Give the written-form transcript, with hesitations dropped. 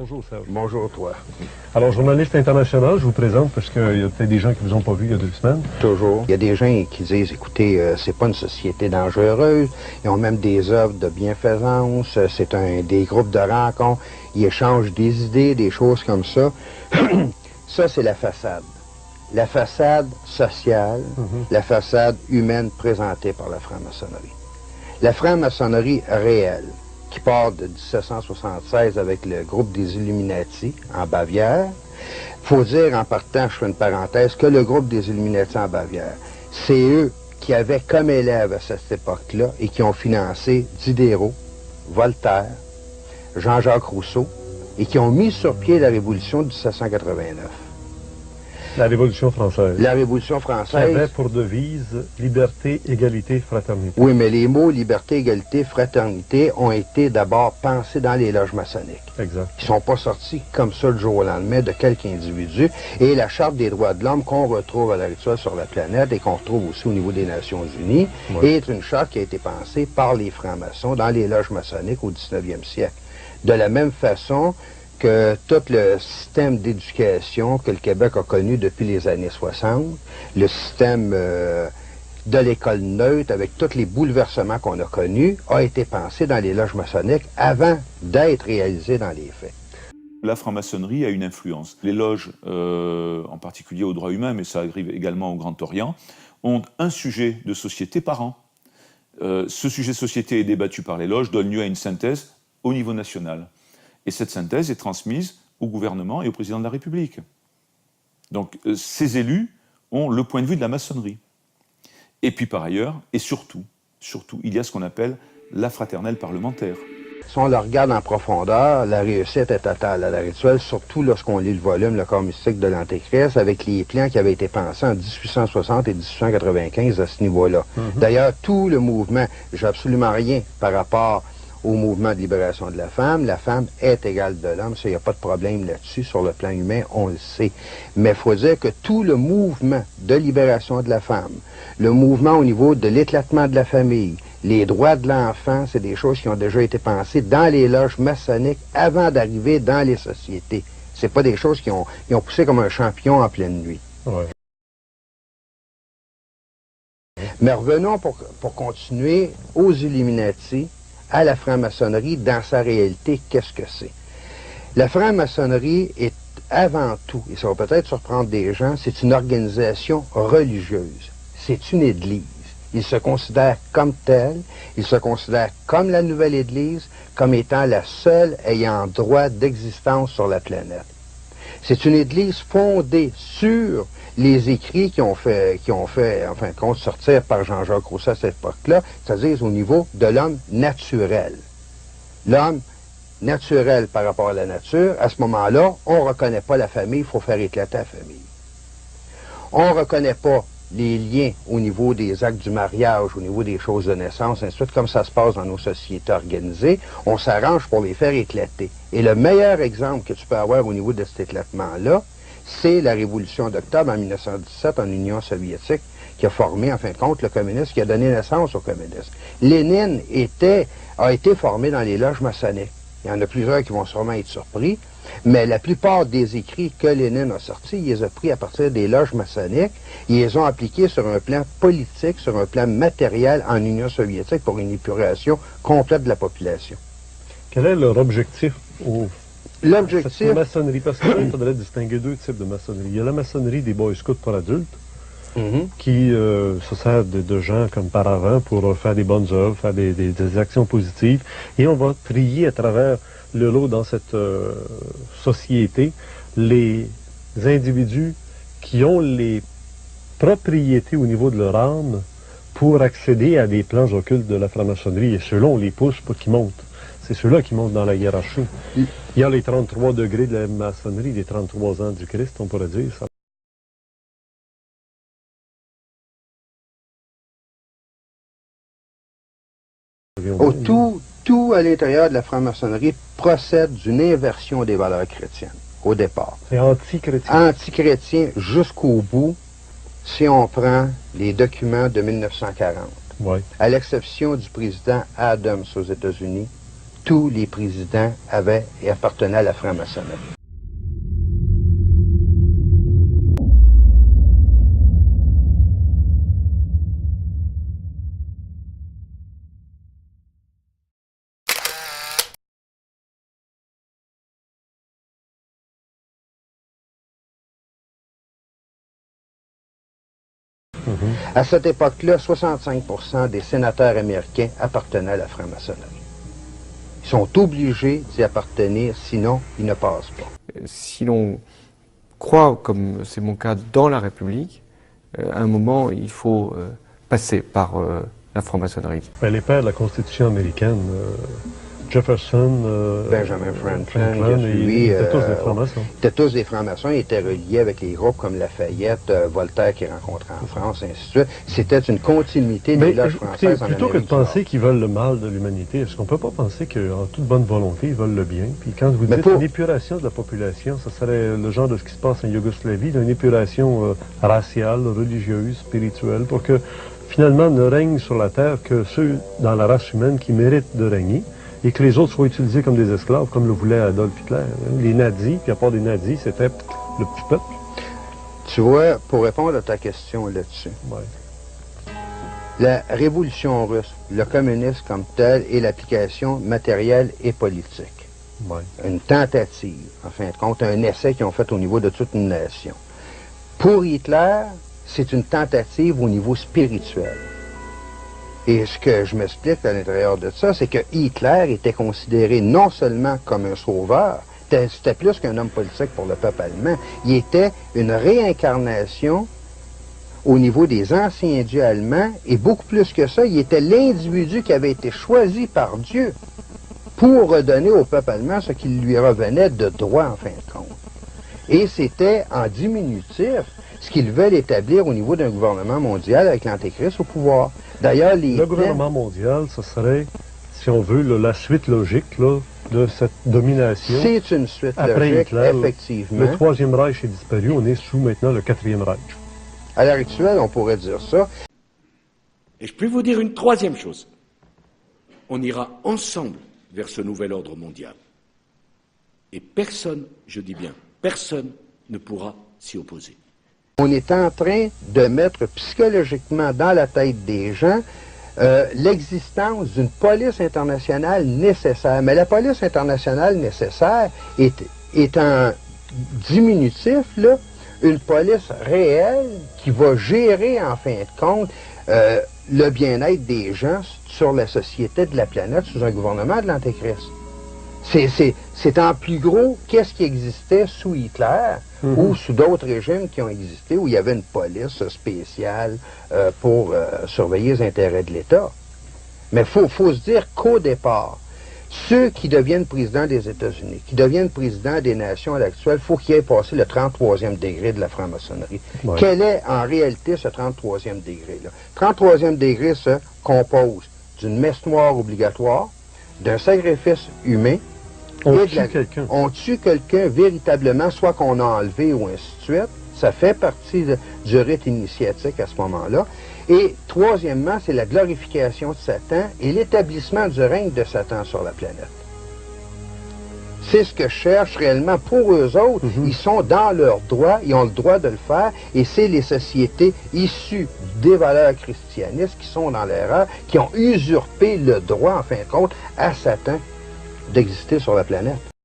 Bonjour Serge. Bonjour toi. Alors, journaliste international, je vous présente parce qu'il y a peut-être des gens qui vous ont pas vu il y a 2 semaines. Toujours. Il y a des gens qui disent, écoutez, c'est pas une société dangereuse, ils ont même des œuvres de bienfaisance, c'est des groupes de rencontres, ils échangent des idées, des choses comme ça. Ça, c'est la façade. La façade sociale, la façade humaine présentée par la franc-maçonnerie. La franc-maçonnerie réelle, qui part de 1776 avec le groupe des Illuminati en Bavière. Faut dire en partant, je fais une parenthèse, que le groupe des Illuminati en Bavière, c'est eux qui avaient comme élèves à cette époque-là et qui ont financé Diderot, Voltaire, Jean-Jacques Rousseau et qui ont mis sur pied la Révolution de 1789. La Révolution française. La Révolution Qui française. avait pour devise liberté, égalité, fraternité. Oui, mais les mots liberté, égalité, fraternité ont été d'abord pensés dans les loges maçonniques. Exact. Ils ne sont pas sortis comme ça du jour au lendemain de quelques individus. Et la Charte des droits de l'homme qu'on retrouve à l'heure actuelle sur la planète et qu'on retrouve aussi au niveau des Nations Unies est une charte qui a été pensée par les francs-maçons dans les loges maçonniques au 19e siècle. De la même façon que tout le système d'éducation que le Québec a connu depuis les années 60, le système de l'école neutre, avec tous les bouleversements qu'on a connus, a été pensé dans les loges maçonniques avant d'être réalisé dans les faits. La franc-maçonnerie a une influence. Les loges, en particulier aux droits humains, mais ça arrive également au Grand Orient, ont un sujet de société par an. Ce sujet de société est débattu par les loges, donne lieu à une synthèse au niveau national. Et cette synthèse est transmise au gouvernement et au président de la République. Donc ces élus ont le point de vue de la maçonnerie. Et puis par ailleurs, et surtout, il y a ce qu'on appelle la fraternelle parlementaire. Si on le regarde en profondeur, la réussite est totale à l'heure actuelle, surtout lorsqu'on lit le volume, le corps mystique de l'Antéchrist, avec les plans qui avaient été pensés en 1860 et 1895 à ce niveau-là. D'ailleurs, tout le mouvement, j'ai absolument rien par rapport au mouvement de libération de la femme est égale de l'homme, ça, il n'y a pas de problème là-dessus, sur le plan humain, on le sait. Mais il faut dire que tout le mouvement de libération de la femme, le mouvement au niveau de l'éclatement de la famille, les droits de l'enfant, c'est des choses qui ont déjà été pensées dans les loges maçonniques avant d'arriver dans les sociétés. C'est pas des choses qui ont poussé comme un champion en pleine nuit. Ouais. Mais revenons pour continuer aux Illuminati, à la franc-maçonnerie, dans sa réalité, qu'est-ce que c'est? La franc-maçonnerie est avant tout, et ça va peut-être surprendre des gens, c'est une organisation religieuse. C'est une église. Il se considère comme tel, il se considère comme la nouvelle église, comme étant la seule ayant droit d'existence sur la planète. C'est une église fondée sur les écrits qui ont fait, en fin de compte, sortir par Jean-Jacques Rousseau à cette époque-là, c'est-à-dire au niveau de l'homme naturel. L'homme naturel par rapport à la nature, à ce moment-là, on ne reconnaît pas la famille, il faut faire éclater la famille. On ne reconnaît pas les liens au niveau des actes du mariage, au niveau des choses de naissance, ainsi de suite, comme ça se passe dans nos sociétés organisées, on s'arrange pour les faire éclater. Et le meilleur exemple que tu peux avoir au niveau de cet éclatement-là, c'est la Révolution d'octobre en 1917 en Union soviétique qui a formé, en fin de compte, le communisme, qui a donné naissance au communisme. Lénine a été formé dans les loges maçonniques. Il y en a plusieurs qui vont sûrement être surpris, mais la plupart des écrits que Lénine a sortis, il les a pris à partir des loges maçonniques, ils les ont appliqués sur un plan politique, sur un plan matériel en Union soviétique pour une épuration complète de la population. Quel est leur objectif L'objectif... Cette maçonnerie, parce qu'il faudrait distinguer 2 types de maçonnerie. Il y a la maçonnerie des Boy Scouts pour adultes, qui se sert de gens comme paravents pour faire des bonnes œuvres, faire des actions positives. Et on va trier à travers le lot dans cette société les individus qui ont les propriétés au niveau de leur âme pour accéder à des plans occultes de la franc-maçonnerie. Et ceux-là, on les pousse pour qu'ils montent. C'est ceux-là qui montent dans la hiérarchie. Il y a les 33 degrés de la maçonnerie, les 33 ans du Christ, on pourrait dire. Ça. Tout à l'intérieur de la franc-maçonnerie procède d'une inversion des valeurs chrétiennes, au départ. C'est anti-chrétien. Anti-chrétien jusqu'au bout, si on prend les documents de 1940. Ouais. À l'exception du président Adams aux États-Unis, tous les présidents avaient et appartenaient à la franc-maçonnerie. À cette époque-là, 65% des sénateurs américains appartenaient à la franc-maçonnerie. Ils sont obligés d'y appartenir, sinon ils ne passent pas. Si l'on croit, comme c'est mon cas, dans la République, à un moment, il faut passer par la franc-maçonnerie. Les pères de la Constitution américaine, Jefferson, Benjamin Franklin, ils étaient tous des francs-maçons. Ils étaient tous des francs-maçons, ils étaient reliés avec les groupes comme Lafayette, Voltaire qui rencontrait en France, ainsi de suite. C'était une continuité des loges françaises en Amérique. Plutôt que de penser qu'ils veulent le mal de l'humanité, est-ce qu'on ne peut pas penser qu'en toute bonne volonté, ils veulent le bien? Puis quand vous dites une épuration de la population, ça serait le genre de ce qui se passe en Yougoslavie, une épuration raciale, religieuse, spirituelle, pour que finalement ne règne sur la terre que ceux dans la race humaine qui méritent de régner, et que les autres soient utilisés comme des esclaves, comme le voulait Adolf Hitler. Les nazis, puis à part des nazis, c'était le petit peuple. Tu vois, pour répondre à ta question là-dessus, la révolution russe, le communisme comme tel, et l'application matérielle et politique. Une tentative, en fin de compte, un essai qu'ils ont fait au niveau de toute une nation. Pour Hitler, c'est une tentative au niveau spirituel. Et ce que je m'explique à l'intérieur de ça, c'est que Hitler était considéré non seulement comme un sauveur, c'était plus qu'un homme politique pour le peuple allemand, il était une réincarnation au niveau des anciens dieux allemands, et beaucoup plus que ça, il était l'individu qui avait été choisi par Dieu pour redonner au peuple allemand ce qui lui revenait de droit en fin de compte. Et c'était en diminutif ce qu'ils veulent établir au niveau d'un gouvernement mondial avec l'Antéchrist au pouvoir. D'ailleurs, le gouvernement mondial, ce serait, si on veut, la suite logique là, de cette domination. C'est une suite après logique, Hitler, effectivement. Le Troisième Reich est disparu, on est sous maintenant le Quatrième Reich. À l'heure actuelle, on pourrait dire ça. Et je peux vous dire une troisième chose. On ira ensemble vers ce nouvel ordre mondial. Et personne, je dis bien, personne ne pourra s'y opposer. On est en train de mettre psychologiquement dans la tête des gens l'existence d'une police internationale nécessaire. Mais la police internationale nécessaire est en diminutif, là, une police réelle qui va gérer, en fin de compte, le bien-être des gens sur la société de la planète sous un gouvernement de l'Antéchrist. C'est en plus gros qu'est-ce qui existait sous Hitler ou sous d'autres régimes qui ont existé où il y avait une police spéciale pour surveiller les intérêts de l'État. Mais faut se dire qu'au départ, ceux qui deviennent présidents des États-Unis, qui deviennent présidents des nations à l'actuel, il faut qu'ils aient passé le 33e degré de la franc-maçonnerie. Ouais. Quel est en réalité ce 33e degré-là? 33e degré se compose d'une messe noire obligatoire, d'un sacrifice humain. On tue quelqu'un véritablement, soit qu'on a enlevé ou ainsi de suite. Ça fait partie du rite initiatique à ce moment-là. Et troisièmement, c'est la glorification de Satan et l'établissement du règne de Satan sur la planète. C'est ce que je cherche réellement pour eux autres. Ils sont dans leur droit, ils ont le droit de le faire, et c'est les sociétés issues des valeurs christianistes qui sont dans l'erreur, qui ont usurpé le droit, en fin de compte, à Satan d'exister sur la planète.